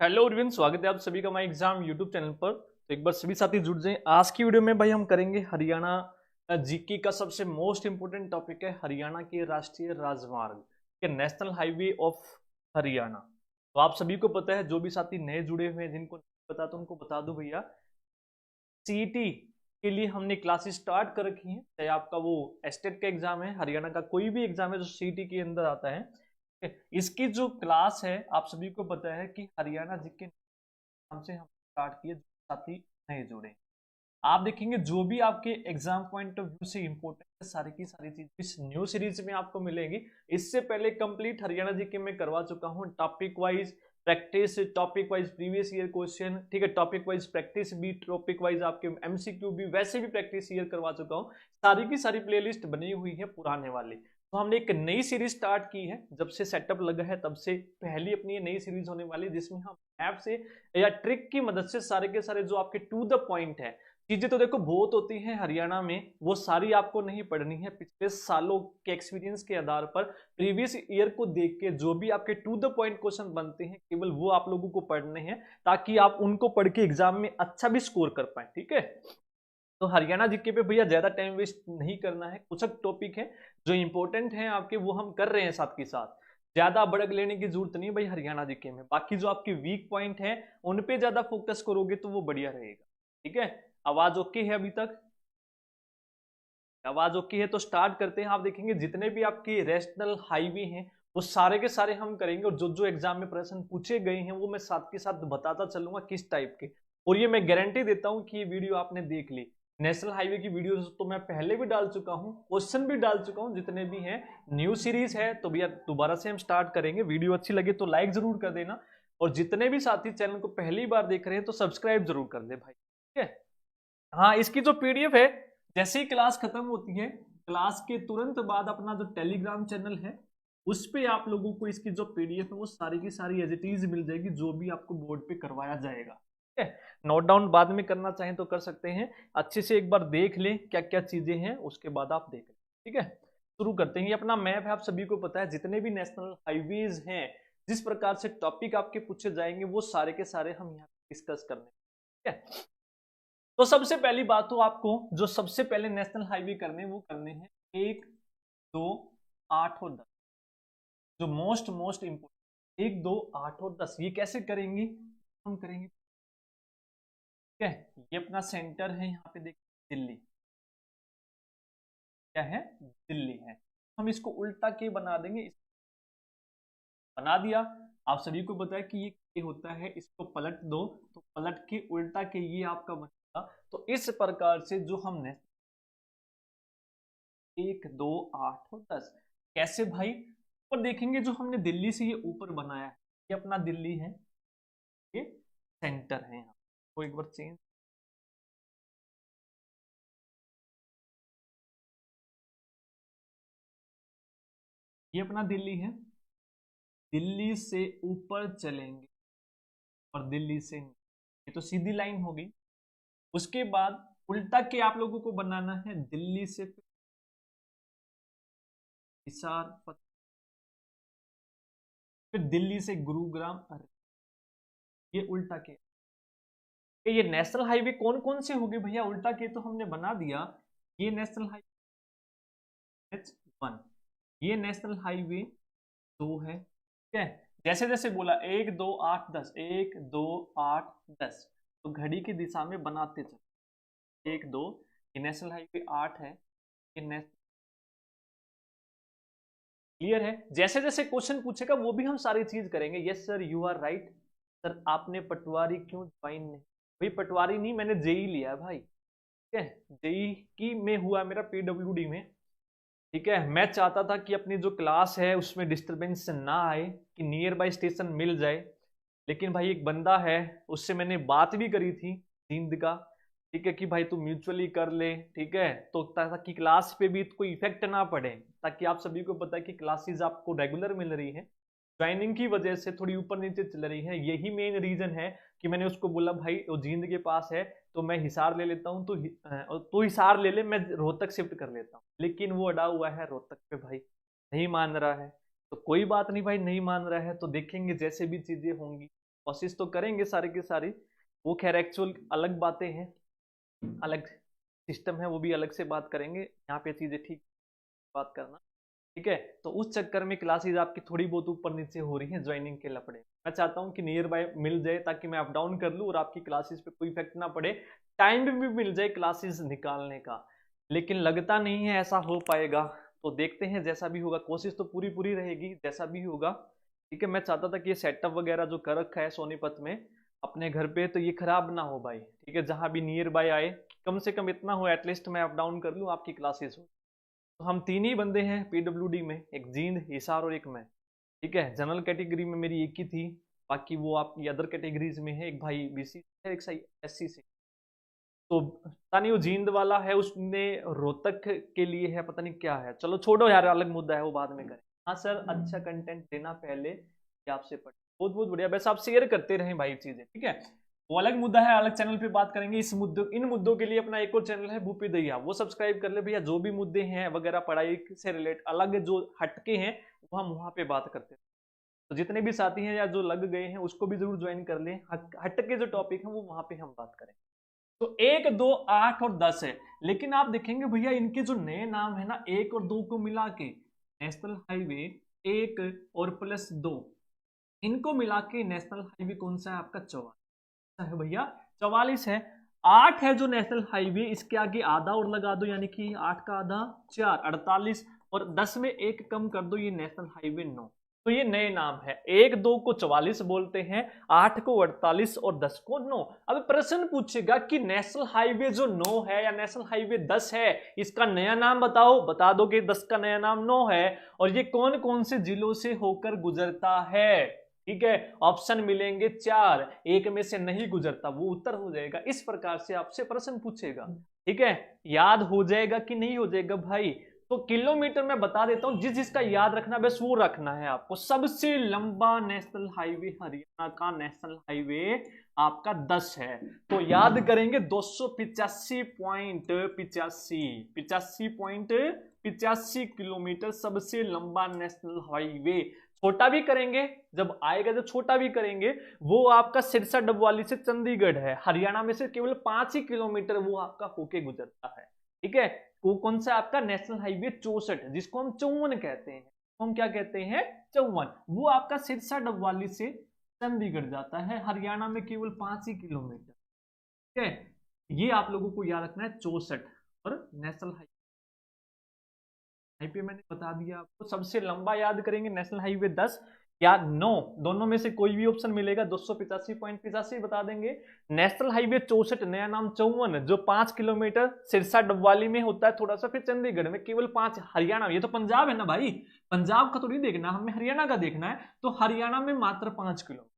Hello everyone, स्वागत है आप सभी का माई एग्जाम यूट्यूब चैनल पर। तो एक बार सभी साथी जुड़ जाएं। आज की वीडियो में भाई हम करेंगे हरियाणा जीके का सबसे मोस्ट इंपोर्टेंट टॉपिक है हरियाणा के राष्ट्रीय राजमार्ग के नेशनल हाईवे ऑफ हरियाणा। तो आप सभी को पता है, जो भी साथी नए जुड़े हुए हैं जिनको नहीं पता तो उनको बता दो भैया, सीईटी के लिए हमने क्लासेस स्टार्ट कर रखी हैं। चाहे आपका वो स्टेट का एग्जाम है, हरियाणा का कोई भी एग्जाम है जो सीईटी के अंदर आता है, इसकी जो क्लास है आप सभी को पता है कि हरियाणा जीके नाम से हम स्टार्ट किए, साथी नए जुड़े। आप देखेंगे जो भी आपके एग्जाम पॉइंट ऑफ व्यू से इंपॉर्टेंट है, सारी की सारी चीज इस न्यू सीरीज में आपको मिलेंगी। इससे पहले कंप्लीट हरियाणा जीके में करवा चुका हूं, topic wise practice, topic wise previous year question, ठीक है, टॉपिक वाइज प्रैक्टिस भी, टॉपिक वाइज आपके एमसीक्यू भी, वैसे भी प्रैक्टिस ईयर करवा चुका हूं। सारी की सारी प्लेलिस्ट बनी हुई है पुराने वाली। तो हमने एक नई सीरीज स्टार्ट की है, जब से सेटअप लगा है तब से पहली अपनी नई सीरीज होने वाली, जिसमें हम ऐप से या ट्रिक की मदद से सारे के सारे जो आपके टू द पॉइंट है चीजें, तो देखो बहुत होती हैं हरियाणा में, वो सारी आपको नहीं पढ़नी है। पिछले सालों के एक्सपीरियंस के आधार पर, प्रीवियस ईयर को देख के जो भी आपके टू द पॉइंट क्वेश्चन बनते हैं, केवल वो आप लोगों को पढ़ने हैं, ताकि आप उनको पढ़ के एग्जाम में अच्छा भी स्कोर कर पाए। ठीक है, तो हरियाणा जीके पे भैया ज्यादा टाइम वेस्ट नहीं करना है। कुछ टॉपिक है जो इंपॉर्टेंट है आपके, वो हम कर रहे हैं साथ के साथ। ज्यादा बढ़क लेने की जरूरत नहीं भाई हरियाणा जीके में। बाकी जो आपके वीक पॉइंट है उन पे ज्यादा फोकस करोगे तो वो बढ़िया रहेगा। ठीक है, आवाज ओके है अभी तक? आवाज ओके है तो स्टार्ट करते हैं। आप देखेंगे जितने भी आपके रेशनल हाईवे हैं वो सारे के सारे हम करेंगे, और जो जो एग्जाम में प्रश्न पूछे गए हैं वो मैं साथ के साथ बताता चलूंगा किस टाइप के। और ये मैं गारंटी देता हूं कि ये वीडियो आपने देख ली। नेशनल हाईवे की वीडियो तो मैं पहले भी डाल चुका हूं, क्वेश्चन भी डाल चुका हूं जितने भी हैं। न्यू सीरीज है तो भैया दोबारा से हम स्टार्ट करेंगे। वीडियो अच्छी लगे तो लाइक जरूर कर देना, और जितने भी साथी चैनल को पहली बार देख रहे हैं तो सब्सक्राइब जरूर कर दे भाई। ठीक है, हाँ, इसकी जो पीडीएफ है, जैसे ही क्लास खत्म होती है, क्लास के तुरंत बाद अपना जो टेलीग्राम चैनल है उस पे आप लोगों को इसकी जो पीडीएफ है वो सारी की सारी एज इट इज मिल जाएगी, जो भी आपको बोर्ड पे करवाया जाएगा। ठीक है, नोट डाउन बाद में करना चाहें तो कर सकते हैं। अच्छे से एक बार देख लें क्या क्या चीजें हैं, उसके बाद आप देख लें। ठीक है, शुरू करते हैं। ये अपना मैप है, आप सभी को पता है जितने भी नेशनल हाईवेज हैं, जिस प्रकार से टॉपिक आपके पूछे जाएंगे वो सारे के सारे हम यहाँ डिस्कस करने। ठीक है, तो सबसे पहली बात तो आपको जो सबसे पहले नेशनल हाईवे करने वो करने हैं 1, 2, 8 और 10। जो मोस्ट मोस्ट इंपोर्टेंट 1, 2, 8 और 10, ये कैसे करेंगे? हम करेंगे, ठीक है, ये अपना सेंटर है, यहाँ पे देखिए दिल्ली, क्या है? दिल्ली है। हम इसको उल्टा के बना देंगे, बना दिया। आप सभी को पता है कि ये होता है, इसको पलट दो तो पलट के उल्टा के ये आपका बनेगा। तो इस प्रकार से जो हमने 1, 2, 8 और 10 कैसे भाई? और देखेंगे जो हमने दिल्ली से ये ऊपर बनाया है, ये अपना दिल्ली है, ये सेंटर है। यहाँ को एक बार चेंज, ये अपना दिल्ली है। दिल्ली से ऊपर चलेंगे और दिल्ली से ये तो सीधी लाइन होगी। उसके बाद उल्टा के आप लोगों को बनाना है, दिल्ली से हिसार, फिर दिल्ली से गुरुग्राम। अरे ये उल्टा के, ये नेशनल हाईवे कौन कौन से होंगे भैया? उल्टा के तो हमने बना दिया। ये नेशनल हाईवे H1, ये नेशनल हाईवे 2 है। ठीक है, जैसे जैसे बोला 1, 2, 8, 10, 1, 2, 8, 10, तो घड़ी की दिशा में बनाते चलो। 1, 2, ये नेशनल हाईवे 8 है, ये नेशनल, क्लियर है? जैसे जैसे क्वेश्चन पूछेगा वो भी हम सारी चीज करेंगे। Yes sir, you are right. Sir आपने पटवारी क्यों ज्वाइन नहीं? भाई पटवारी नहीं, मैंने जेई लिया है भाई। ठीक है, जेई की में हुआ मेरा पीडब्ल्यूडी में। ठीक है, मैं चाहता था कि अपनी जो क्लास है उसमें डिस्टरबेंस ना आए, कि नियर बाय स्टेशन मिल जाए। लेकिन भाई एक बंदा है, उससे मैंने बात भी करी थी नींद का, ठीक है, कि भाई तू म्यूचुअली कर ले, ठीक है, तो ताकि क्लास पे भी कोई इफेक्ट ना पड़े। ताकि आप सभी को पता है कि क्लासेस आपको रेगुलर मिल रही है, ज्वाइनिंग की वजह से थोड़ी ऊपर नीचे चल रही है, यही मेन रीजन है कि मैंने उसको बोला भाई वो जींद के पास है तो मैं हिसार ले लेता हूँ, तो हिसार ले ले, मैं रोहतक शिफ्ट कर लेता हूँ। लेकिन वो अड़ा हुआ है रोहतक पे भाई, नहीं मान रहा है। तो कोई बात नहीं भाई, नहीं मान रहा है तो देखेंगे जैसे भी चीजें होंगी कोशिश तो करेंगे सारी की सारी, वो खैर एक्चुअल अलग बातें हैं, अलग सिस्टम है, वो भी अलग से बात करेंगे। यहाँ पे चीजें ठीक बात करना, ठीक है। तो उस चक्कर में क्लासेज आपकी थोड़ी बहुत ऊपर नीचे हो रही हैं ज्वाइनिंग के लफड़े। मैं चाहता हूँ कि नियर बाय मिल जाए ताकि मैं अप डाउन कर लूँ और आपकी क्लासेस पे कोई इफेक्ट ना पड़े, टाइम भी मिल जाए क्लासेस निकालने का। लेकिन लगता नहीं है ऐसा हो पाएगा, तो देखते हैं जैसा भी होगा, कोशिश तो पूरी पूरी रहेगी जैसा भी होगा, ठीक है। मैं चाहता था कि ये सेटअप वगैरह जो कर रखा है सोनीपत में अपने घर पे, तो ये खराब ना हो भाई, ठीक है। जहां भी नियर बाय आए कम से कम इतना हो एटलीस्ट मैं अप डाउन कर लूँ, आपकी क्लासेस हो। तो हम तीन ही बंदे हैं पीडब्ल्यूडी में, एक जींद, हिसार और एक मैं, ठीक है। जनरल कैटेगरी में मेरी एक ही थी, बाकी वो आपकी अदर कैटेगरीज में है, एक भाई बीसी है, एक सही एससी से। तो पता नहीं वो जींद वाला है, उसने रोहतक के लिए है, पता नहीं क्या है, चलो छोड़ो यार, अलग मुद्दा है, वो बाद में करें। हाँ सर, अच्छा कंटेंट देना पहले कि आपसे पढ़े, बहुत बहुत बढ़िया। बस आप शेयर करते रहें भाई चीजें, ठीक है। वो अलग मुद्दा है, अलग चैनल पे बात करेंगे। इस मुद्दों इन मुद्दों के लिए अपना एक और चैनल है भूपी दैया, वो सब्सक्राइब कर ले भैया। जो भी मुद्दे हैं वगैरह पढ़ाई से रिलेट अलग जो हटके हैं, वो हम वहां पे बात करते हैं। तो जितने भी साथी हैं या जो लग गए हैं उसको भी जरूर ज्वाइन कर लें, हटके जो टॉपिक है वो वहां पे हम बात करें। तो 1, 2, 8 और 10 है, लेकिन आप देखेंगे भैया इनके जो नए नाम है ना, 1 और 2 को मिला के नेशनल हाईवे 1 और +2, इनको मिला के नेशनल हाईवे कौन सा है आपका? 44 है भैया, 44 है। 8 है जो नेशनल हाईवे, इसके आगे आधा और लगा दो, यानी कि 8 का आधा 4, 48, और 10 में 1 कम कर दो, ये नेशनल हाईवे 9। तो ये नए नाम है, 1, 2 को 44 बोलते हैं, 8 को 48 और 10 को 9। अब प्रश्न पूछेगा कि नेशनल हाईवे जो 9 है या नेशनल हाईवे 10 है, इसका नया नाम बताओ, बता दो कि 10 का नया नाम 9 है, और ये कौन कौन से जिलों से होकर गुजरता है, ठीक है। ऑप्शन मिलेंगे 4, एक में से नहीं गुजरता, वो उत्तर हो जाएगा। इस प्रकार से आपसे प्रश्न पूछेगा, ठीक है। याद हो जाएगा कि नहीं हो जाएगा भाई? तो किलोमीटर में बता देता हूं, जिस जिसका याद रखना बस वो रखना है आपको। सबसे लंबा नेशनल हाईवे हरियाणा का नेशनल हाईवे आपका 10 है, तो याद करेंगे 285.85 किलोमीटर सबसे लंबा नेशनल हाईवे। छोटा भी करेंगे, जब आएगा जब छोटा भी करेंगे, वो आपका सिरसा डबवाली से चंडीगढ़ है, हरियाणा में से केवल 5 ही किलोमीटर वो आपका होके गुजरता है, ठीक है। वो कौन सा आपका नेशनल हाईवे 64, जिसको हम 54 कहते हैं, हम क्या कहते हैं? 54। वो आपका सिरसा डबवाली से चंडीगढ़ जाता है, हरियाणा में केवल 5 ही किलोमीटर, ठीक है। ये आप लोगों को याद रखना है 64। और नेशनल हाईवे मैंने बता दिया आपको। सबसे लंबा याद करेंगे नेशनल हाईवे 10 या 9, दोनों में से कोई भी ऑप्शन मिलेगा, 285.85 बता देंगे। नेशनल हाईवे 64, नया नाम 54, जो 5 किलोमीटर सिरसा डबवाली में होता है थोड़ा सा, फिर चंडीगढ़ में केवल 5। हरियाणा में, ये तो पंजाब है ना भाई, पंजाब का थोड़ी देखना, हमें हरियाणा का देखना है, तो हरियाणा में मात्र 5 किलोमीटर,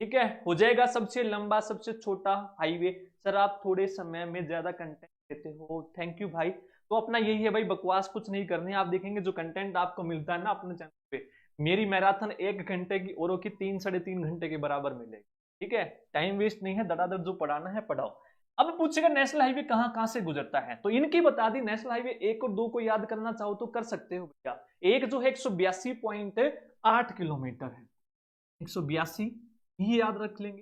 ठीक है। हो जाएगा सबसे लंबा सबसे छोटा हाईवे। सर आप थोड़े समय में ज्यादा कंटेंट देते हो, थैंक यू भाई। तो अपना यही है भाई, बकवास कुछ नहीं करनी है। आप देखेंगे जो कंटेंट आपको मिलता है ना अपने चैनल पे, मेरी मैराथन 1 घंटे की, औरों की 3 साढ़े 3 घंटे के बराबर मिलेगी, ठीक है। टाइम वेस्ट नहीं है, दड़ादड़ जो पढ़ाना है पढ़ाओ। अब पूछेगा नेशनल हाईवे कहाँ कहाँ से गुजरता है, तो इनकी बता दी। नेशनल हाईवे 1 और 2 को याद करना चाहो तो कर सकते हो भैया। एक जो है 182.8 किलोमीटर है, 182 ही याद रख लेंगे,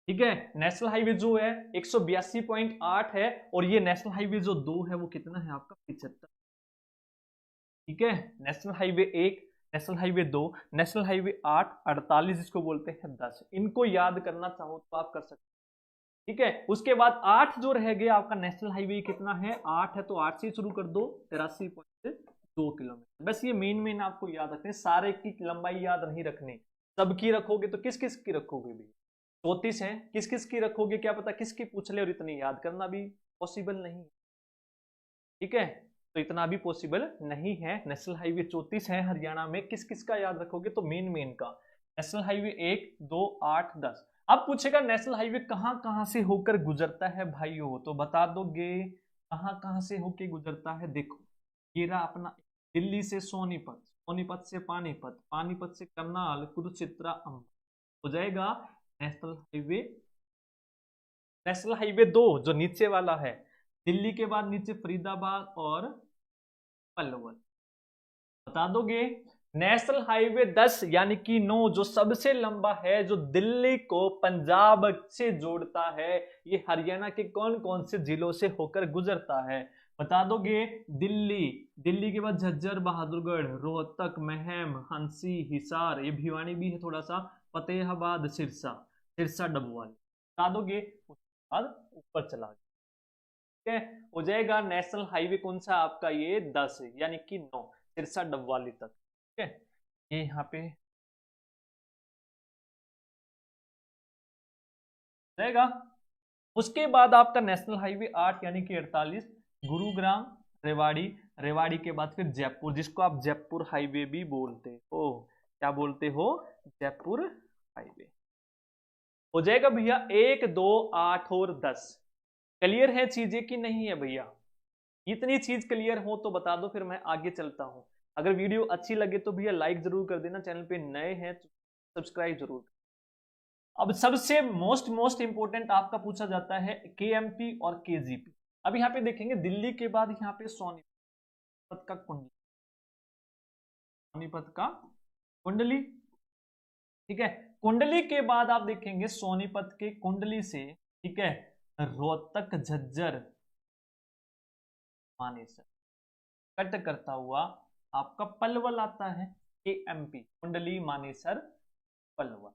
ठीक है। नेशनल हाईवे जो है 182.8 है, और ये नेशनल हाईवे जो 2 है वो कितना है आपका? 75, ठीक है। National highway 1, national highway 2, national highway 8, 48 जिसको बोलते हैं 10, इनको याद करना चाहो तो आप कर सकते हैं, ठीक है। उसके बाद 8 जो रह गया आपका नेशनल हाईवे कितना है? 8 है, तो 8 से शुरू कर दो, 83.2 किलोमीटर। बस ये मेन आपको याद रखने, सारे की लंबाई याद नहीं रखनी। सबकी रखोगे तो किस किस की रखोगे भी? 34 है, किस किस की रखोगे क्या पता किसकी पूछ ले, और इतनी याद करना भी पॉसिबल नहीं, ठीक है। तो इतना भी पॉसिबल नहीं है। नेशनल हाईवे 34 है हरियाणा में, किस किस का याद रखोगे? तो मेन का नेशनल हाईवे 1, 2, 8, 10। अब पूछेगा नेशनल हाईवे कहाँ कहाँ से होकर गुजरता है भाइयों, तो बता दोगे कहाँ कहाँ से होकर गुजरता है? देखो ये रहा अपना, दिल्ली से सोनीपत, सोनीपत से पानीपत, पानीपत से करनाल, कुरुक्षेत्र, अंब, हो जाएगा नेशनल हाईवे। नेशनल हाईवे 2 जो नीचे वाला है, दिल्ली के बाद नीचे फरीदाबाद और पलवल, बता दोगे? नेशनल हाईवे 10 यानी कि 9 जो सबसे लंबा है, जो दिल्ली को पंजाब से जोड़ता है, ये हरियाणा के कौन कौन से जिलों से होकर गुजरता है? बता दोगे? दिल्ली, दिल्ली के बाद झज्जर, बहादुरगढ़, रोहतक, महम, हंसी, हिसार, ये भिवानी भी है थोड़ा सा, फतेहाबाद, सिरसा, सिरसा डबवाल। बता दोगे? उसके बाद ऊपर चला गया। ठीक है, हो जाएगा नेशनल हाईवे कौन सा आपका? ये 10 यानी कि 9, सिरसा डबवाली तक। ठीक है, ये यहाँ पे रहेगा। उसके बाद आपका नेशनल हाईवे 8 यानी कि 48, गुरुग्राम, रेवाड़ी, रेवाड़ी के बाद फिर जयपुर, जिसको आप जयपुर हाईवे भी बोलते हो। क्या बोलते हो? जयपुर हाईवे। हो जाएगा भैया 1, 2, 8 और 10। क्लियर है चीजें कि नहीं है भैया? इतनी चीज क्लियर हो तो बता दो, फिर मैं आगे चलता हूं। अगर वीडियो अच्छी लगे तो भैया लाइक जरूर कर देना, चैनल पे नए हैं तो सब्सक्राइब जरूर। अब सबसे मोस्ट मोस्ट इंपोर्टेंट आपका पूछा जाता है केएमपी और केजीपी। अब यहाँ पे देखेंगे दिल्ली के बाद यहाँ पे सोनीपत का कुंडली, सोनीपत का कुंडली। ठीक है, कुंडली के बाद आप देखेंगे सोनीपत के कुंडली से, ठीक है, रोहतक, झज्जर, मानेसर कट करता हुआ आपका पलवल आता है। केएमपी, कुंडली, मानेसर, पलवल,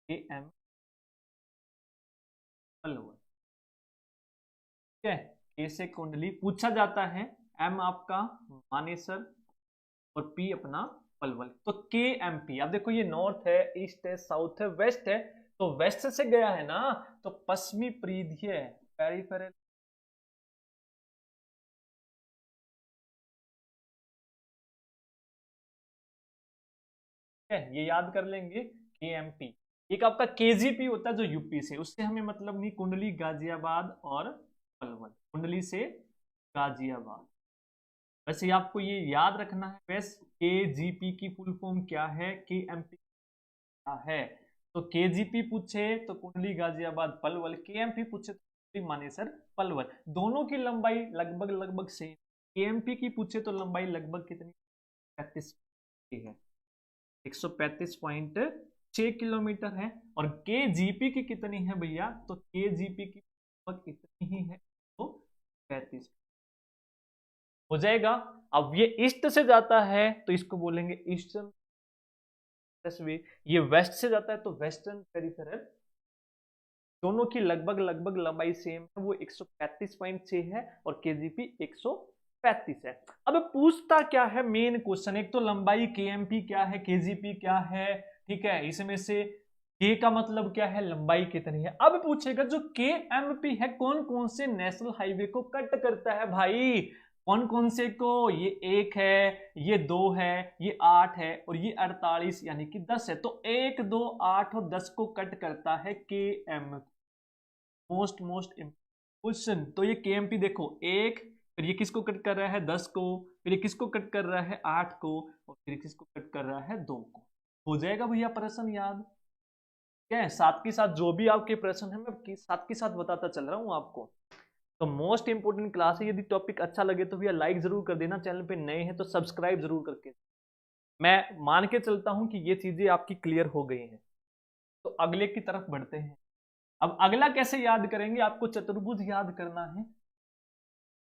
केएम पलवल। ठीक है, के से कुंडली पूछा जाता है, एम आपका मानेसर और पी अपना पलवल। तो के एम पी, अब देखो ये नॉर्थ है, ईस्ट है, साउथ है, वेस्ट है, तो वेस्ट से गया है ना, तो पश्चिमी परिधीय, पेरिफेरल, है ये याद कर लेंगे। के एम पी, एक आपका केजीपी होता है जो यूपी से, उससे हमें मतलब नहीं, कुंडली, गाजियाबाद और पलवल, कुंडली से गाजियाबाद। वैसे आपको ये याद रखना है, वैसे केजीपी की फुल फॉर्म क्या है, केएमपी क्या है। तो केजीपी पूछे तो कुंडली, गाजियाबाद, पलवल, केएमपी पूछे तो कुंडली, मानेसर, पलवल। दोनों की लंबाई लगभग लगभग सेम। केएमपी की पूछे तो लंबाई लगभग कितनी? 35 की है, 135.6 किलोमीटर है। और केजीपी की कितनी है भैया? तो केजीपी की लगभग इतनी ही है, तो 35 हो जाएगा। अब ये ईस्ट से जाता है तो इसको बोलेंगे ईस्टर्न वे, ये वेस्ट से जाता है तो वेस्टर्न पेरिफेरल। दोनों की लगभग लगभग लंबाई सेम है, वो 135.6 है और केजीपी 135 है। अब पूछता क्या है मेन क्वेश्चन, एक तो लंबाई केएमपी क्या है, केजीपी क्या है, ठीक है, इसमें से के का मतलब क्या है, लंबाई कितनी है। अब पूछेगा जो केएमपी है कौन कौन से नेशनल हाईवे को कट करता है भाई, कौन कौन से को? ये 1 है, ये 2 है, ये 8 है और ये 48 यानी कि 10 है। तो 1, 2, 8 और 10 को कट करता है के एम। मोस्ट मोस्ट क्वेश्चन, तो ये केएमपी देखो 1, फिर ये किसको कट कर रहा है, 10 को, फिर ये किसको कट कर रहा है, 8 को, और फिर किसको कट कर रहा है, 2 को। हो जाएगा भैया प्रश्न याद? क्या है, साथ के साथ जो भी आपके प्रश्न है मैं साथ के साथ बताता चल रहा हूँ आपको। तो मोस्ट इंपोर्टेंट क्लास है, यदि टॉपिक अच्छा लगे तो भैया लाइक जरूर कर देना, चैनल पे नए हैं तो सब्सक्राइब जरूर करके। मैं मान के चलता हूं कि ये चीजें आपकी क्लियर हो गई हैं। तो अगले की तरफ बढ़ते हैं। अब अगला कैसे याद करेंगे, आपको चतुर्भुज याद करना है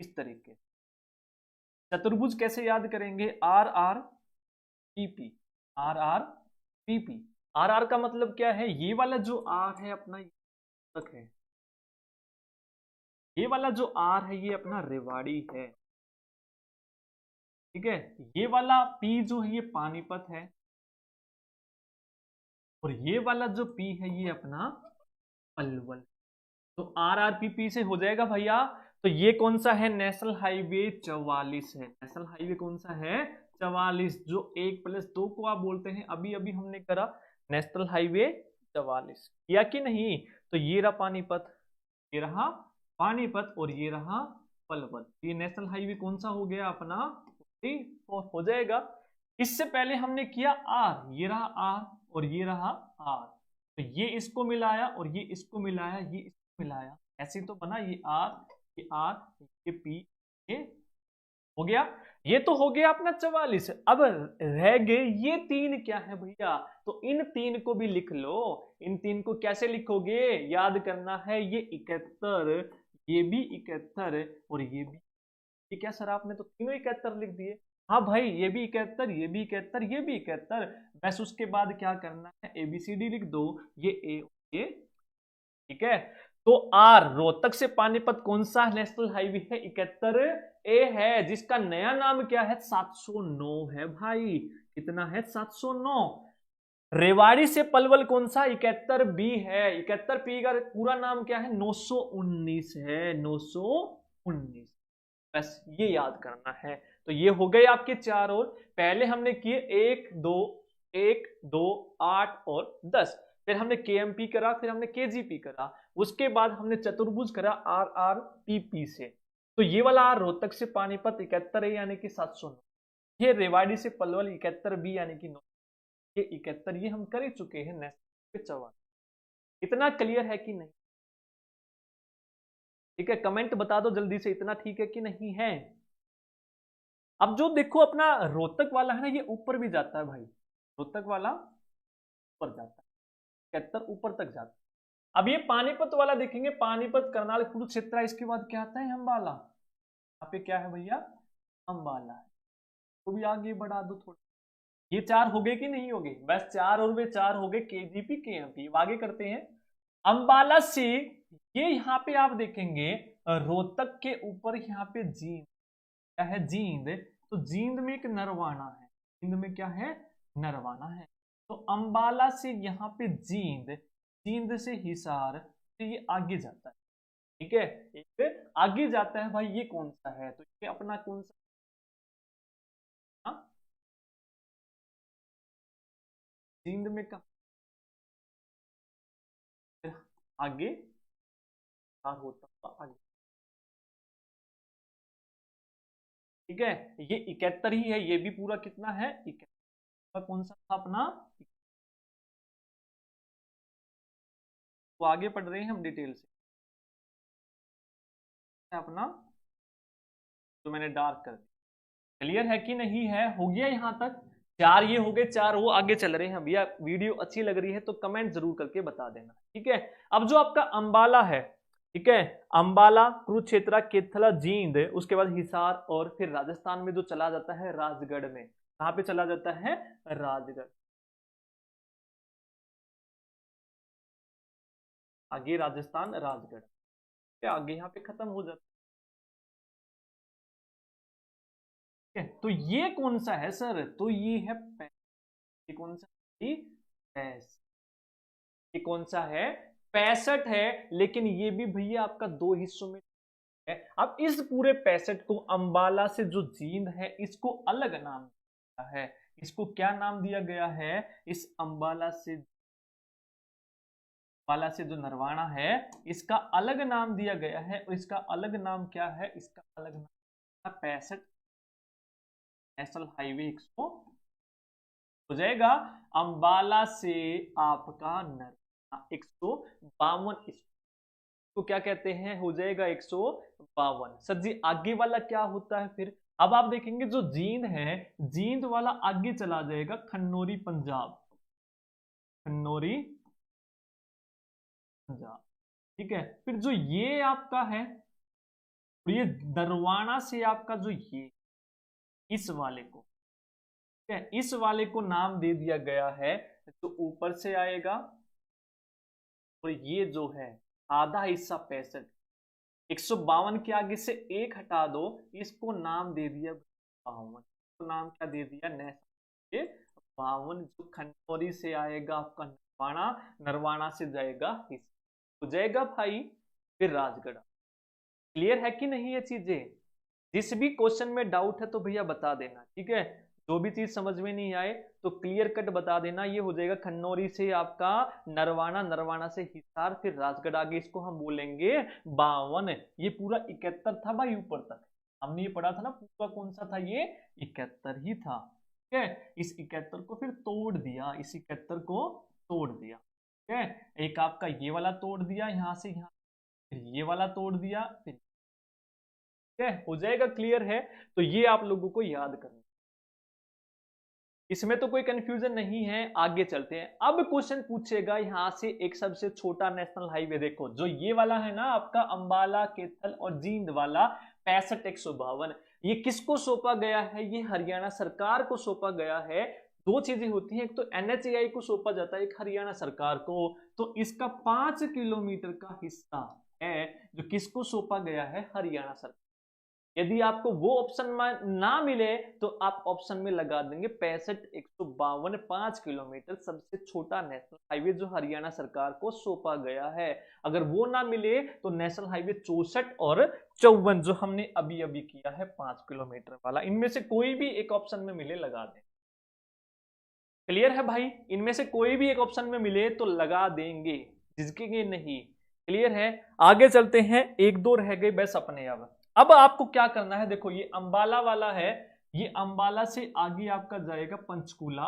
इस तरीके। चतुर्भुज कैसे याद करेंगे? R R P P, R R P P. R R का मतलब क्या है? ये वाला जो आर है अपना तक है, ये वाला जो आर है ये अपना रेवाड़ी है, ठीक है। ये वाला पी जो है ये पानीपत है, और ये वाला जो पी है ये अपना पलवल। तो आर आर पी पी से हो जाएगा भैया। तो ये कौन सा है? नेशनल हाईवे 44 है। नेशनल हाईवे कौन सा है? 44, जो 1+2 को आप बोलते हैं, अभी अभी हमने करा नेशनल हाईवे 44, किया कि नहीं? तो ये रहा पानीपत, ये रहा पानीपत और ये रहा पलवल। ये नेशनल हाईवे कौन सा हो गया अपना? 44 हो जाएगा। इससे पहले हमने किया आर, ये रहा आर और ये रहा आर, तो ये इसको मिलाया और ये इसको मिलाया, ये इसको मिलाया, ऐसे तो बना ये आर, ये आर, ये पी, ये हो गया। ये तो हो गया अपना 44। अब रह गए ये 3 क्या है भैया, तो इन 3 को भी लिख लो। इन 3 को कैसे लिखोगे, याद करना है, ये 71, ये भी 71 और ये भी। ये क्या सर आपने तो तीनों 71 लिख दिए। हाँ भाई, ये भी 71, ये भी 71, ये भी 71। बस उसके बाद क्या करना है, ABCD लिख दो, ये ए, ये, ठीक है। तो आर रोहतक से पानीपत कौन सा नेशनल हाईवे है, 71 ए है, जिसका नया नाम क्या है, 709 है भाई। कितना है, 709। रेवाड़ी से पलवल कौन सा, 71 बी है। 71 पी का पूरा नाम क्या है, 919 है, 919। बस ये याद करना है। तो ये हो गए आपके 4। और पहले हमने किए 1 2 1 2 8 और 10। फिर हमने KMP करा, फिर हमने KGP करा, उसके बाद हमने चतुर्भुज करा RRPP से। तो ये वाला आर रोहतक से पानीपत 71 है यानी कि 709। ये रेवाड़ी से पलवल 71 बी यानी कि 9, ये 71 ये हम कर ही चुके हैं नेक्स्ट 44। इतना क्लियर है कि नहीं? ठीक है, कमेंट बता दो जल्दी से, इतना ठीक है कि नहीं है। अब जो देखो अपना रोहतक वाला है ना, ये ऊपर भी जाता है भाई। रोहतक वाला ऊपर जाता है, 71 ऊपर तक जाता है। अब ये पानीपत वाला देखेंगे, पानीपत करनाल कुरुक्षेत्र, इसके बाद क्या आता है, अंबाला। यहाँ पे क्या है भैया, अंबाला है। तो भी आगे बढ़ा दो थोड़ा। ये 4 हो गए कि नहीं हो गए, बस 4 और वे 4 हो गए, KGP KMP। आगे करते हैं अंबाला से। ये यहाँ पे आप देखेंगे रोहतक के ऊपर यहाँ पे जींद, क्या है, जींद। तो जींद में एक नरवाना है, जींद में क्या है, नरवाना है। तो अंबाला से यहाँ पे जींद, जींद से हिसार, तो ये आगे जाता है। ठीक है, एक आगे जाता है भाई। ये कौन सा है, तो ये अपना कौन सा, हाँ? जींद में कहा आगे, हाँ होता आगे। ठीक है, ये 71 ही है, ये भी पूरा कितना है, 71। कौन सा था अपना, तो आगे पढ़ रहे हैं हम डिटेल से अपना, जो मैंने डार्क कर दिया। क्लियर है कि नहीं है, हो गया यहां तक। 4 ये हो गए, 4 वो आगे चल रहे हैं भैया। वीडियो अच्छी लग रही है तो कमेंट जरूर करके बता देना, ठीक है। अब जो आपका अंबाला है, ठीक है, अंबाला कुरुक्षेत्र केथला जींद, उसके बाद हिसार, और फिर राजस्थान में जो चला जाता है राजगढ़ में। कहां पे चला जाता है, राजगढ़। आगे राजस्थान राजगढ़, क्या आगे यहाँ पे खत्म हो जाता है। तो ये कौन सा है सर, तो ये है ये कौन सा, ये पैस, ये कौन सा है, 65 है। लेकिन ये भी भैया आपका 2 हिस्सों में है। अब इस पूरे 65 को अंबाला से जो जींद है, इसको अलग नाम दिया है। इसको क्या नाम दिया गया है, इस अंबाला से जो नरवाना है, इसका अलग नाम दिया गया है। और इसका अलग नाम क्या है, इसका अलग नाम 65 नेशनल हाईवे 100 हो जाएगा। अंबाला से आपका नरवाना 152, इसको क्या कहते हैं, हो जाएगा 152। सर जी आगे वाला क्या होता है फिर, अब आप देखेंगे जो जींद है, जींद वाला आगे चला जाएगा खन्नौरी पंजाब, खन्नौरी पंजाब। ठीक है, फिर जो ये आपका है, तो ये दरवाना से आपका जो ये, इस वाले को, ठीक है, इस वाले को नाम दे दिया गया है, तो ऊपर से आएगा। और ये जो है आधा हिस्सा 65, 152 के आगे से 1 हटा दो, इसको नाम दे दिया 52। तो नाम क्या दे दिया, नेशनल 52। जो खंडौरी से आएगा आपका नरवाना, नरवाना से जाएगा हिस्सा, हो जाएगा भाई फिर राजगढ़। क्लियर है कि नहीं ये चीजें? जिस भी क्वेश्चन में डाउट है तो भैया बता देना, ठीक है। जो भी चीज समझ में नहीं आए तो क्लियर कट बता देना। ये हो जाएगा खन्नौरी से आपका नरवाना, नरवाना से हिसार, फिर राजगढ़, आगे इसको हम बोलेंगे 52। ये पूरा 71 था भाई ऊपर तक, हमने ये पढ़ा था ना, पूरा कौन सा था ये, 71 ही था। ठीक है, इस 71 को फिर तोड़ दिया, इस 71 को तोड़ दिया। ठीक है, एक आपका ये वाला तोड़ दिया, यहां से यहां, फिर ये वाला तोड़ दिया, फिर ठीक है, हो जाएगा क्लियर है। तो ये आप लोगों को याद करना, इसमें तो कोई कंफ्यूजन नहीं है। आगे चलते हैं। अब क्वेश्चन पूछेगा यहां से एक सबसे छोटा नेशनल हाईवे, देखो जो ये वाला है ना आपका अंबाला कैथल और जींद वाला 65-152, ये किसको सौंपा गया है? ये हरियाणा सरकार को सौंपा गया है। दो चीजें होती हैं, एक तो एनएचएआई को सौंपा जाता है, एक हरियाणा सरकार को। तो इसका 5 किलोमीटर का हिस्सा है जो किसको सौंपा गया है? हरियाणा सरकार। यदि आपको वो ऑप्शन में ना मिले तो आप ऑप्शन में लगा देंगे 65-152, 5 किलोमीटर सबसे छोटा नेशनल हाईवे जो हरियाणा सरकार को सौंपा गया है। अगर वो ना मिले तो नेशनल हाईवे 64 और 54 जो हमने अभी अभी किया है 5 किलोमीटर वाला, इनमें से कोई भी एक ऑप्शन में मिले लगा दें। क्लियर है भाई? इनमें से कोई भी एक ऑप्शन में मिले तो लगा देंगे, झिझकेंगे नहीं। क्लियर है? आगे चलते हैं, एक दो रह गए बस अपने। अब आपको क्या करना है, देखो ये अंबाला वाला है, ये अंबाला से आगे आपका जाएगा पंचकुला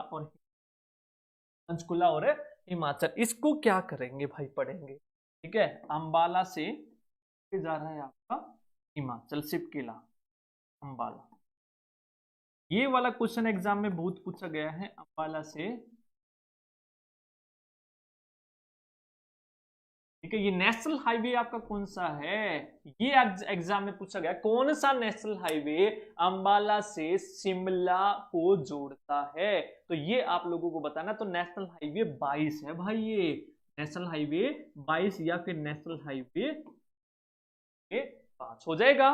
और हिमाचल। इसको क्या करेंगे भाई? पढ़ेंगे। ठीक है, अंबाला से जा रहा है आपका हिमाचल, सिपकिला, अंबाला। ये वाला क्वेश्चन एग्जाम में बहुत पूछा गया है, अंबाला से। ठीक है, ये नेशनल हाईवे आपका कौन सा है? ये एग्जाम में पूछा गया, कौन सा नेशनल हाईवे अंबाला से शिमला को जोड़ता है? तो ये आप लोगों को बताना। तो नेशनल हाईवे 22 है भाई, ये नेशनल हाईवे 22 या फिर नेशनल हाईवे 5 हो जाएगा।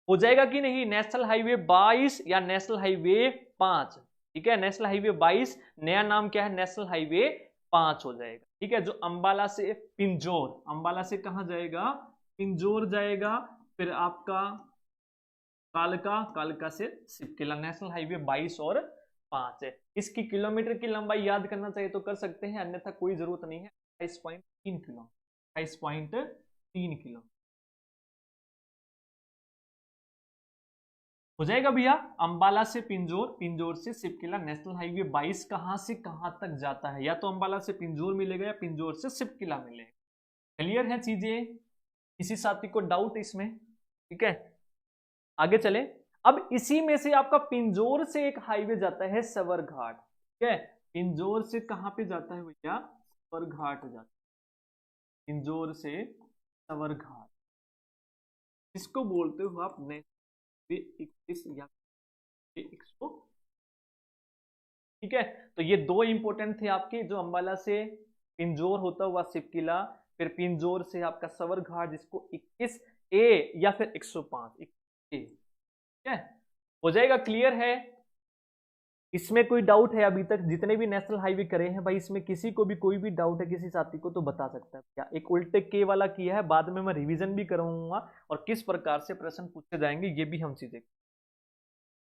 हो जाएगा कि नहीं? नेशनल हाईवे 22 या नेशनल हाईवे 5। ठीक है, नेशनल हाईवे 22, नया नाम क्या है? नेशनल हाईवे 5 हो जाएगा। ठीक है, जो अंबाला से पिंजौर, अंबाला से कहां जाएगा? पिंजौर जाएगा। फिर आपका कालका, कालका से सिपकिला, नेशनल हाईवे 22 और 5 है। इसकी किलोमीटर की लंबाई याद करना चाहिए तो कर सकते हैं, अन्यथा कोई जरूरत नहीं है। 28.3 किलो, 28.3 किलो हो जाएगा भैया। अंबाला से पिंजौर, पिंजौर से सिपकिला, नेशनल हाईवे 22 कहां से कहां तक जाता है? या तो अंबाला से पिंजौर मिलेगा या पिंजौर से सिपकिला मिलेगा। क्लियर है चीजें? किसी साथी को डाउट इसमें? ठीक है, आगे चले। अब इसी में से आपका पिंजौर से एक हाईवे जाता है सवरघाट। ठीक है, पिंजौर से कहां पे जाता है भैया? सवरघाट जाता है, पिंजौर से सवरघाट। इसको बोलते हो आप नेशनल 21 या 100। ठीक है, तो ये दो इंपोर्टेंट थे आपके, जो अंबाला से पिंजौर होता हुआ सिपकिला, फिर पिंजौर से आपका सवरघाट जिसको 21 ए या फिर 105 ए। ठीक है, हो जाएगा। क्लियर है? इसमें कोई डाउट है अभी तक? जितने भी नेशनल हाईवे करे हैं भाई, इसमें किसी को भी कोई भी डाउट है किसी साथी को तो बता सकता है क्या? एक उल्टे के वाला किया है, बाद में मैं रिवीजन भी कराऊंगा और किस प्रकार से प्रश्न पूछे जाएंगे ये भी हम चीजें।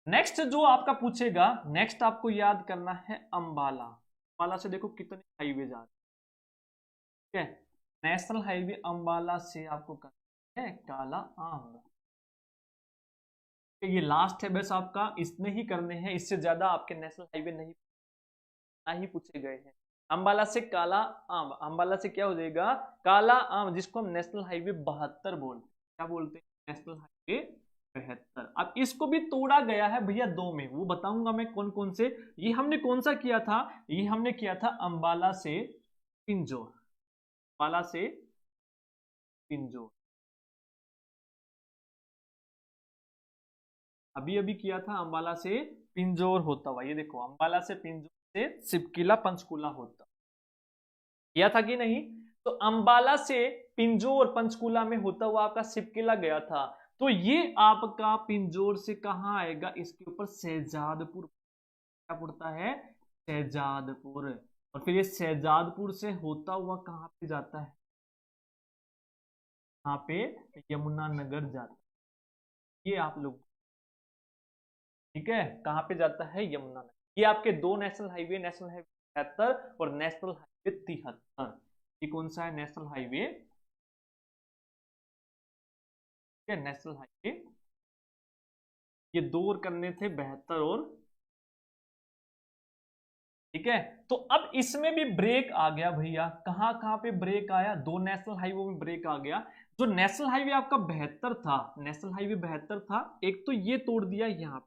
नेक्स्ट जो आपका पूछेगा, नेक्स्ट आपको याद करना है अंबाला। अंबाला से देखो कितने हाईवे जा रहे हैं। ठीक है, नेशनल हाईवे अंबाला से आपको करना है काला आम। ये लास्ट है बस आपका, इतने ही करने हैं, इससे ज्यादा आपके नेशनल हाईवे नहीं पूछे गए हैं। अंबाला से काला आम, अंबाला से क्या हो जाएगा? काला आम, जिसको हम नेशनल हाईवे 72 बोलते हैं। क्या बोलते हैं? National highway 72। अब इसको भी तोड़ा गया है भैया दो में, वो बताऊंगा मैं कौन कौन से। ये हमने कौन सा किया था? ये हमने किया था अंबाला से पिंजौर, अंबाला से पिंजौर अभी अभी किया था। अंबाला से पिंजौर होता हुआ, ये देखो अंबाला से पिंजौर से सिपकिला पंचकुला होता, किया था कि नहीं? तो अंबाला से पिंजौर पंचकुला में होता हुआ आपका सिपकिला गया था। तो ये आपका पिंजौर से कहां आएगा? इसके ऊपर शहजादपुर, क्या पड़ता है? शहजादपुर। और फिर ये शहजादपुर से होता हुआ कहां पे जाता है? यहाँ पे यमुनानगर जाता है। ये आप लोग, ठीक है, कहां पे जाता है? यमुनानगर। ये आपके दो नेशनल हाईवे, नेशनल हाईवे 73 और नेशनल हाईवे 73। ये कौन सा है? नेशनल हाईवे, ठीक है, नेशनल हाईवे। ये दो और करने थे, 72 और, ठीक है। तो अब इसमें भी ब्रेक आ गया भैया। कहां कहां पे ब्रेक आया? दो नेशनल हाईवे में ब्रेक आ गया। जो नेशनल हाईवे आपका 72 था, नेशनल हाईवे 72 था, एक तो ये तोड़ दिया यहाँ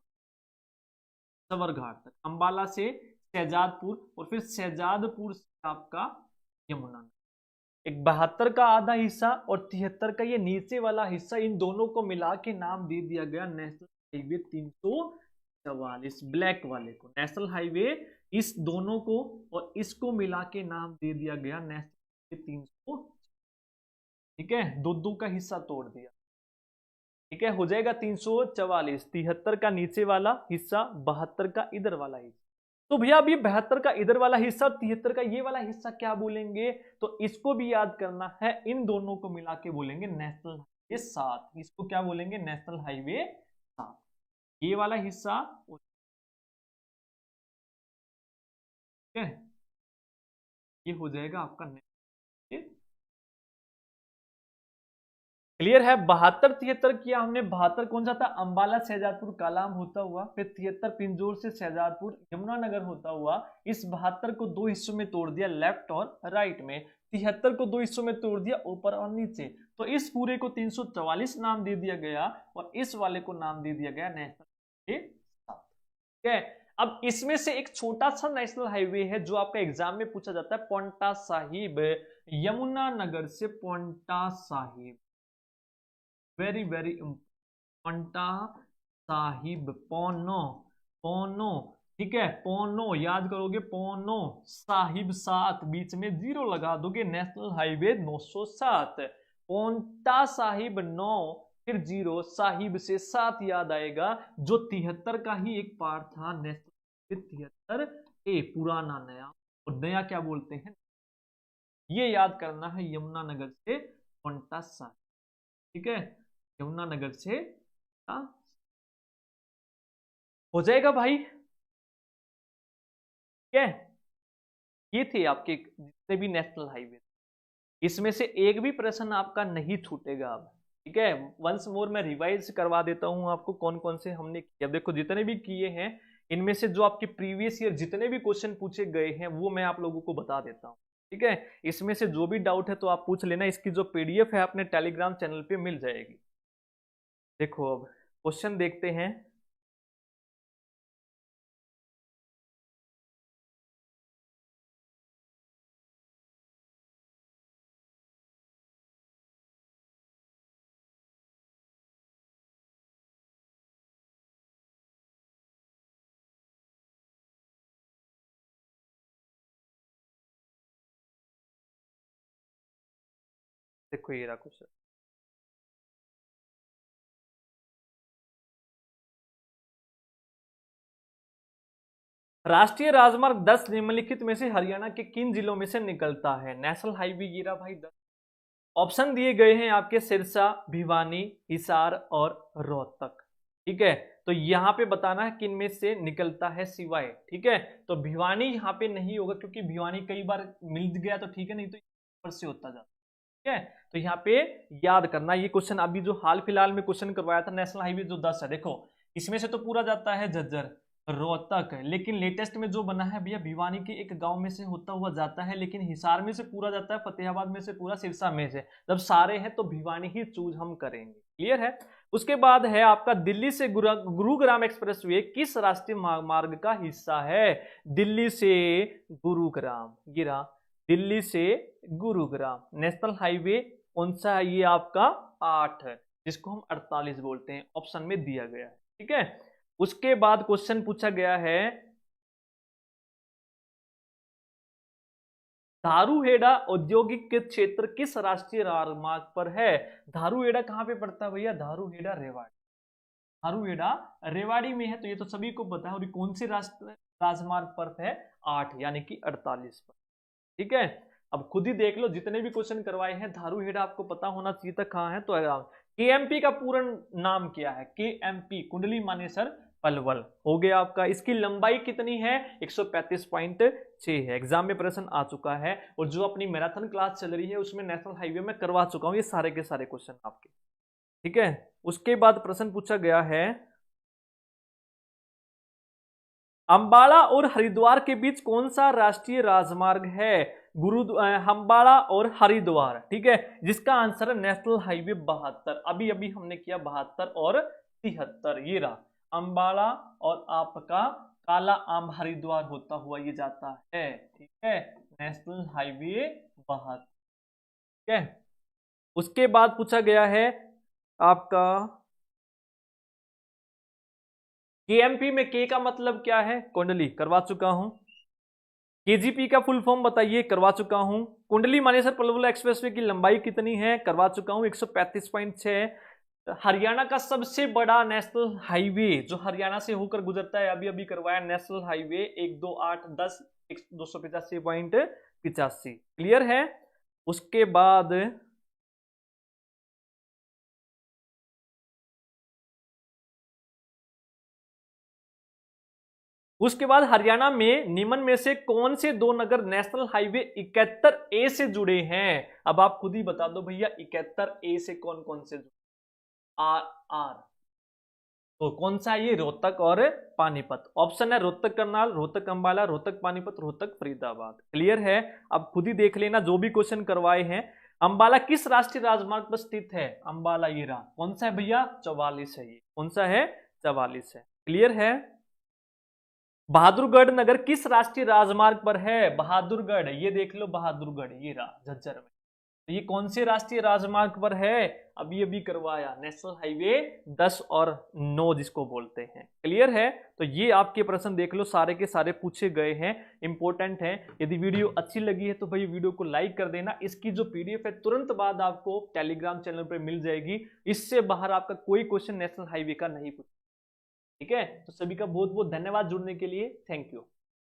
सवरघाट तक, अंबाला से शहजादपुर, और फिर शहजादपुर से आपका यमुना। एक 72 का आधा हिस्सा और 73 का ये नीचे वाला हिस्सा, इन दोनों को मिला के नाम दे दिया गया नेशनल हाईवे 344, ब्लैक वाले को नेशनल हाईवे, इस दोनों को और इसको मिला के नाम दे दिया गया नेशनल हाईवे 300। ठीक है, दो का हिस्सा तोड़ दिया। ठीक है, हो जाएगा 344, 73 का नीचे वाला हिस्सा, 72 का इधर वाला हिस्सा। तो भैया अब ये 72 का इधर वाला हिस्सा, 73 का ये वाला हिस्सा क्या बोलेंगे, तो इसको भी याद करना है, इन दोनों को मिला के बोलेंगे नेशनल हाईवे 7। इसको क्या बोलेंगे, नेशनल हाईवे 7, ये वाला हिस्सा। ठीक है, ये हो जाएगा आपका नेशनल। क्लियर है। 72 73 किया हमने, 72 कौन सा था, अंबाला शहजादपुर कालाम होता हुआ, फिर 73 पिंजौर से शहजादपुर यमुनानगर होता हुआ। इस 72 को दो हिस्सों में तोड़ दिया, लेफ्ट और राइट में। 73 को दो हिस्सों में तोड़ दिया, ऊपर और नीचे। तो इस पूरे को 344 नाम दे दिया गया और इस वाले को नाम दे दिया गया नेशनल हाईवे 7। ठीक है, अब इसमें से एक छोटा सा नेशनल हाईवे है जो आपका एग्जाम में पूछा जाता है, पोंटा साहिब, यमुनानगर से पोंटा साहिब, वेरी वेरी पोंटा साहिब, पोनो, पोनो। ठीक है, पोनो याद करोगे, पोनो साहिब 7, बीच में 0 लगा दोगे, नेशनल हाईवे 907। पोंटा साहिब 9, फिर 0, साहिब से 7 याद आएगा, जो 73 का ही एक पार्ट था, नेशनल 73 ए, पुराना नया, और नया क्या बोलते हैं, ये याद करना है, यमुनानगर से पोंटा साहिब। ठीक है, यमुनानगर से हो जाएगा भाई। ठीक है, ये थे आपके जितने भी नेशनल हाईवे, इसमें से एक भी प्रश्न आपका नहीं छूटेगा अब। ठीक है, वंस मोर मैं रिवाइज करवा देता हूं आपको कौन कौन से हमने किया। देखो जितने भी किए हैं, इनमें से जो आपके प्रीवियस ईयर जितने भी क्वेश्चन पूछे गए हैं वो मैं आप लोगों को बता देता हूं। ठीक है, इसमें से जो भी डाउट है तो आप पूछ लेना, इसकी जो पीडीएफ है अपने टेलीग्राम चैनल पे मिल जाएगी। देखो अब क्वेश्चन देखते हैं। देखो ये रहा क्वेश्चन, राष्ट्रीय राजमार्ग 10 निम्नलिखित में से हरियाणा के किन जिलों में से निकलता है। नेशनल हाईवे गिरा भाई 10, ऑप्शन दिए गए हैं आपके सिरसा, भिवानी, हिसार और रोहतक। ठीक है, तो यहां पे बताना है किन में से निकलता है सिवाय। ठीक है, तो भिवानी यहाँ पे नहीं होगा क्योंकि भिवानी कई बार मिल गया तो ठीक है, नहीं तो ऊपर से होता जाता। ठीक है, तो यहाँ पे याद करना, ये क्वेश्चन अभी जो हाल फिलहाल में क्वेश्चन करवाया था, नेशनल हाईवे जो 10 है, देखो इसमें से तो पूरा जाता है झज्जर, रोहतक, लेकिन लेटेस्ट में जो बना है भैया भिवानी के एक गांव में से होता हुआ जाता है, लेकिन हिसार में से पूरा जाता है, फतेहाबाद में से पूरा, सिरसा में से। जब सारे हैं तो भिवानी ही चूज हम करेंगे। क्लियर है। उसके बाद है आपका दिल्ली से गुरुग्राम एक्सप्रेसवे किस राष्ट्रीय मार्ग का हिस्सा है। दिल्ली से गुरुग्राम गिरा, दिल्ली से गुरुग्राम नेशनल हाईवे कौन सा है, ये आपका 8 है, जिसको हम 48 बोलते हैं, ऑप्शन में दिया गया है। ठीक है, उसके बाद क्वेश्चन पूछा गया है, धारूहेड़ा औद्योगिक क्षेत्र किस राष्ट्रीय राजमार्ग पर है। धारूहेड़ा कहां पे पड़ता है भैया, धारूहेड़ा रेवाड़ी, धारूहेड़ा रेवाड़ी में है, तो ये तो सभी को पता है। और कौन से राष्ट्रीय राजमार्ग पर है, 8 यानी कि 48 पर। ठीक है, अब खुद ही देख लो, जितने भी क्वेश्चन करवाए हैं धारूहेड़ा आपको पता होना चाहिए था कहां है। तो केएमपी का पूर्ण नाम क्या है, केएमपी कुंडली मानेसर पलवल हो गया आपका। इसकी लंबाई कितनी है, 135.6 है, एग्जाम में प्रश्न आ चुका है। और जो अपनी मैराथन क्लास चल रही है उसमें नेशनल हाईवे में करवा चुका हूं ये सारे के सारे क्वेश्चन आपके। ठीक है, उसके बाद प्रश्न पूछा गया है, अंबाला और हरिद्वार के बीच कौन सा राष्ट्रीय राजमार्ग है? अंबाला और हरिद्वार, ठीक है, जिसका आंसर है नेशनल हाईवे 72। अभी अभी हमने किया 72 और 73, ये रहा अंबाला और आपका काला आम हरिद्वार होता हुआ ये जाता है, ठीक है, नेशनल हाईवे 72, ठीक है। उसके बाद पूछा गया है आपका केएमपी में के का मतलब क्या है? कुंडली, करवा चुका हूं। केजीपी का फुल फॉर्म बताइए, करवा चुका हूं। कुंडली मानेसर पलवल एक्सप्रेसवे की लंबाई कितनी है? करवा चुका हूं, 135.6। हरियाणा का सबसे बड़ा नेशनल हाईवे जो हरियाणा से होकर गुजरता है, अभी अभी करवाया, नेशनल हाईवे 12810 285.85, क्लियर है। उसके बाद हरियाणा में निम्न में से कौन से दो नगर नेशनल हाईवे 71A से जुड़े हैं? अब आप खुद ही बता दो भैया, 71A से कौन कौन से जुड़े? आर आर, तो कौन सा ये? रोहतक और पानीपत। ऑप्शन है रोहतक करनाल, रोहतक अंबाला, रोहतक पानीपत, रोहतक फरीदाबाद, क्लियर है। अब खुद ही देख लेना जो भी क्वेश्चन करवाए हैं। अंबाला किस राष्ट्रीय राजमार्ग पर स्थित है? अंबाला ये रहा, कौन सा है भैया? 44 है, ये कौन सा है? 44 है, क्लियर है। बहादुरगढ़ नगर किस राष्ट्रीय राजमार्ग पर है? बहादुरगढ़, ये देख लो बहादुरगढ़, ये रहा झज्जर में। तो ये कौन से राष्ट्रीय राजमार्ग पर है? अभी अभी करवाया, नेशनल हाईवे 10 और 9 जिसको बोलते हैं, क्लियर है। तो ये आपके प्रश्न देख लो, सारे के सारे पूछे गए हैं, इंपॉर्टेंट हैं। यदि वीडियो अच्छी लगी है तो भाई वीडियो को लाइक कर देना। इसकी जो पीडीएफ है तुरंत बाद आपको टेलीग्राम चैनल पर मिल जाएगी। इससे बाहर आपका कोई क्वेश्चन नेशनल हाईवे का नहीं पूछा, ठीक है। तो सभी का बहुत बहुत धन्यवाद जुड़ने के लिए, थैंक यू।